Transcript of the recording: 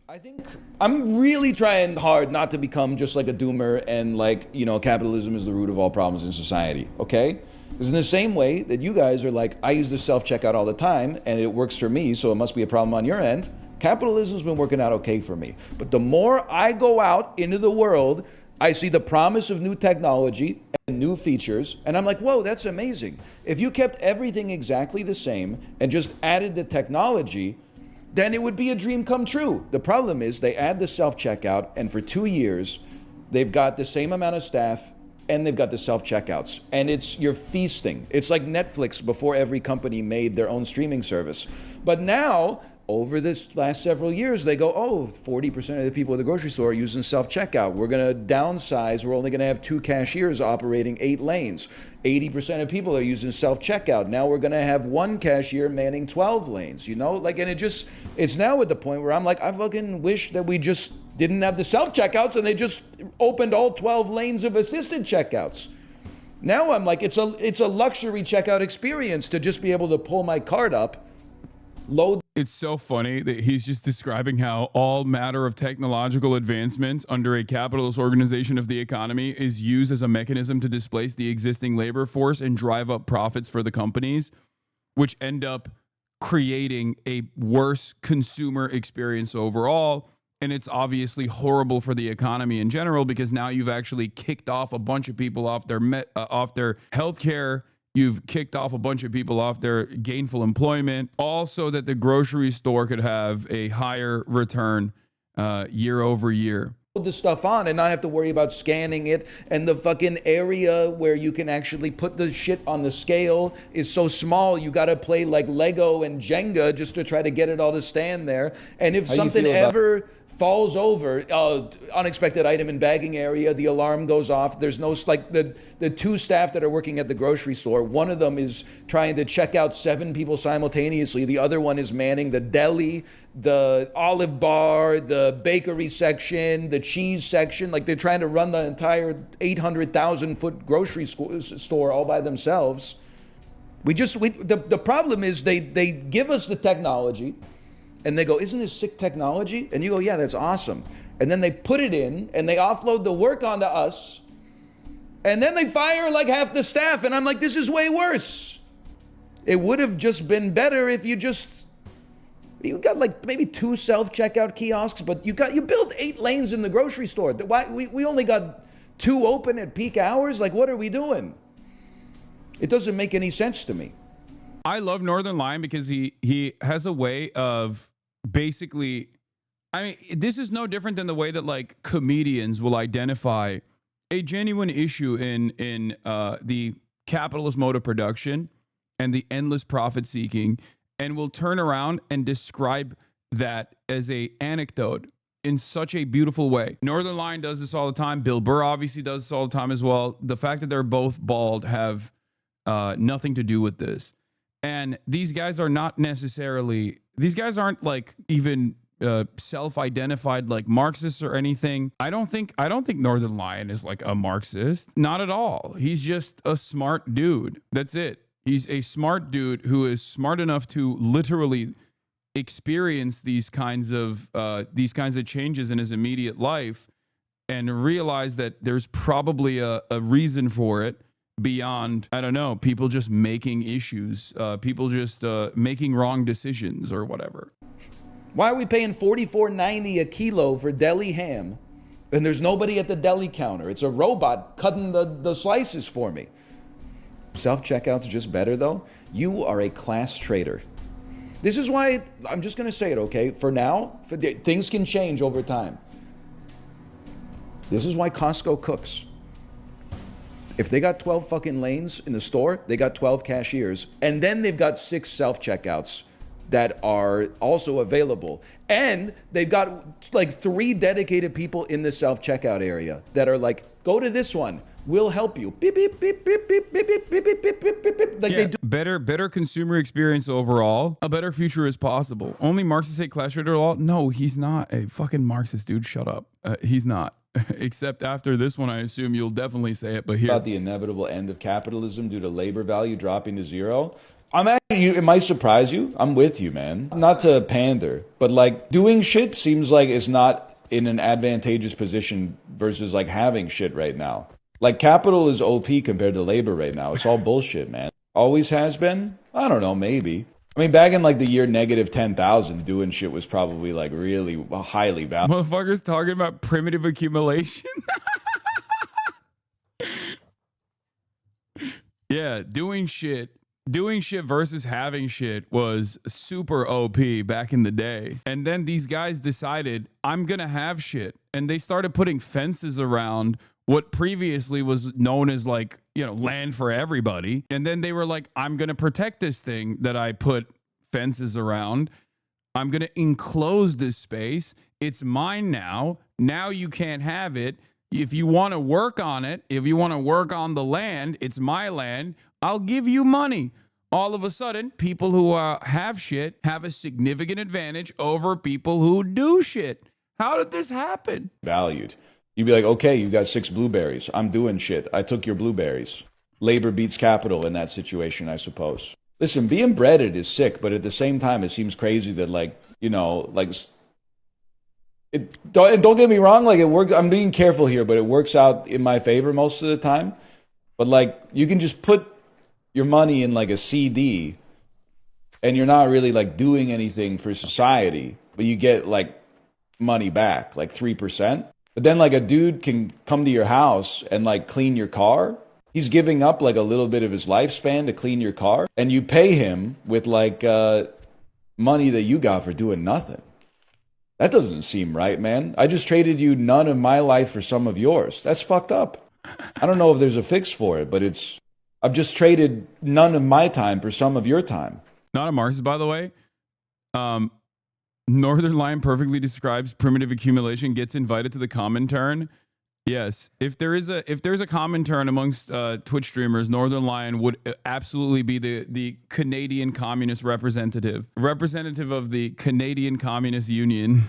I think I'm really trying hard not to become just like a doomer and like, capitalism is the root of all problems in society, okay? Because in the same way that you guys are like, I use the self-checkout all the time and it works for me, so it must be a problem on your end. Capitalism's been working out okay for me. But the more I go out into the world, I see the promise of new technology and new features, and I'm like, whoa, that's amazing. If you kept everything exactly the same and just added the technology, then it would be a dream come true. The problem is they add the self-checkout, and for 2 years, they've got the same amount of staff and they've got the self-checkouts. And you're feasting. It's like Netflix before every company made their own streaming service. But now, over this last several years, they go, oh, 40% of the people at the grocery store are using self-checkout. We're going to downsize. We're only going to have 2 cashiers operating 8 lanes. 80% of people are using self-checkout. Now we're going to have 1 cashier manning 12 lanes, and it's now at the point where I'm like, I fucking wish that we just didn't have the self-checkouts and they just opened all 12 lanes of assisted checkouts. Now I'm like, it's a luxury checkout experience to just be able to pull my cart up, load. It's so funny that he's just describing how all matter of technological advancements under a capitalist organization of the economy is used as a mechanism to displace the existing labor force and drive up profits for the companies, which end up creating a worse consumer experience overall. And it's obviously horrible for the economy in general, because now you've actually kicked off a bunch of people off their healthcare. You've kicked off a bunch of people off their gainful employment, all so that the grocery store could have a higher return year over year. The stuff on and not have to worry about scanning it, and the fucking area where you can actually put the shit on the scale is so small. You got to play like Lego and Jenga just to try to get it all to stand there. And if something ever falls over, unexpected item in bagging area, the alarm goes off. There's no, like, the 2 staff that are working at the grocery store, one of them is trying to check out 7 people simultaneously. The other one is manning the deli, the olive bar, the bakery section, the cheese section. Like, they're trying to run the entire 800,000 foot grocery store all by themselves. The problem is they give us the technology, and they go, isn't this sick technology? And you go, yeah, that's awesome. And then they put it in, and they offload the work onto us, and then they fire like half the staff, and I'm like, this is way worse. It would have just been better if you got like maybe 2 self-checkout kiosks, but you built 8 lanes in the grocery store. Why we only got 2 open at peak hours? Like, what are we doing? It doesn't make any sense to me. I love Northernlion because he has a way of basically, I mean, this is no different than the way that like comedians will identify a genuine issue in the capitalist mode of production and the endless profit seeking, and will turn around and describe that as a anecdote in such a beautiful way. Northernlion does this all the time. Bill Burr obviously does this all the time as well. The fact that they're both bald have nothing to do with this. And these guys are not necessarily, these guys aren't like even self-identified like Marxists or anything. I don't think Northernlion is like a Marxist. Not at all. He's just a smart dude. That's it. He's a smart dude who is smart enough to literally experience these kinds of changes in his immediate life and realize that there's probably a reason for it beyond, I don't know, people just making issues, people just making wrong decisions or whatever. Why are we paying $44.90 a kilo for deli ham and there's nobody at the deli counter? It's a robot cutting the slices for me. Self-checkout's just better, though. You are a class traitor. This is why, I'm just going to say it, okay? For now, things can change over time. This is why Costco cooks. If they got 12 fucking lanes in the store, they got 12 cashiers, and then they've got 6 self-checkouts that are also available. And they've got like 3 dedicated people in the self-checkout area that are like, go to this one, we'll help you. Beep, beep, beep, beep, beep, beep, beep, beep, beep, beep, beep, beep. Like, they do better consumer experience overall. A better future is possible. Only Marxists hate class trader law? No, he's not a fucking Marxist, dude. Shut up. He's not. Except after this one, I assume you'll definitely say it. But here, about the inevitable end of capitalism due to labor value dropping to 0. I'm actually, it might surprise you. I'm with you, man. Not to pander, but like doing shit seems like it's not in an advantageous position versus like having shit right now. Like capital is OP compared to labor right now. It's all bullshit, man. Always has been? I don't know, maybe. I mean, back in like the year negative 10,000, doing shit was probably like really highly valuable. Motherfuckers talking about primitive accumulation. Yeah, doing shit versus having shit was super OP back in the day. And then these guys decided, I'm going to have shit. And they started putting fences around what previously was known as like, you know, land for everybody. And then they were like, I'm going to protect this thing that I put fences around. I'm going to enclose this space. It's mine now. Now you can't have it. If you want to work on it, if you want to work on the land, it's my land. I'll give you money. All of a sudden, people who have shit have a significant advantage over people who do shit. How did this happen? Valued. You'd be like, okay, you got 6 blueberries. I'm doing shit. I took your blueberries. Labor beats capital in that situation, I suppose. Listen, being breaded is sick, but at the same time, it seems crazy that, like, you know, like, don't get me wrong, like, it works. I'm being careful here, but it works out in my favor most of the time. But, like, you can just put your money in, like, a CD, and you're not really, like, doing anything for society, but you get, like, money back, like 3%. But then like a dude can come to your house and like clean your car. He's giving up like a little bit of his lifespan to clean your car. And you pay him with like money that you got for doing nothing. That doesn't seem right, man. I just traded you none of my life for some of yours. That's fucked up. I don't know if there's a fix for it, but I've just traded none of my time for some of your time. Not a Marxist, by the way. Northernlion perfectly describes primitive accumulation, gets invited to the Comintern. Yes, if there's a Comintern amongst Twitch streamers, Northernlion would absolutely be the Canadian Communist representative of the Canadian Communist Union.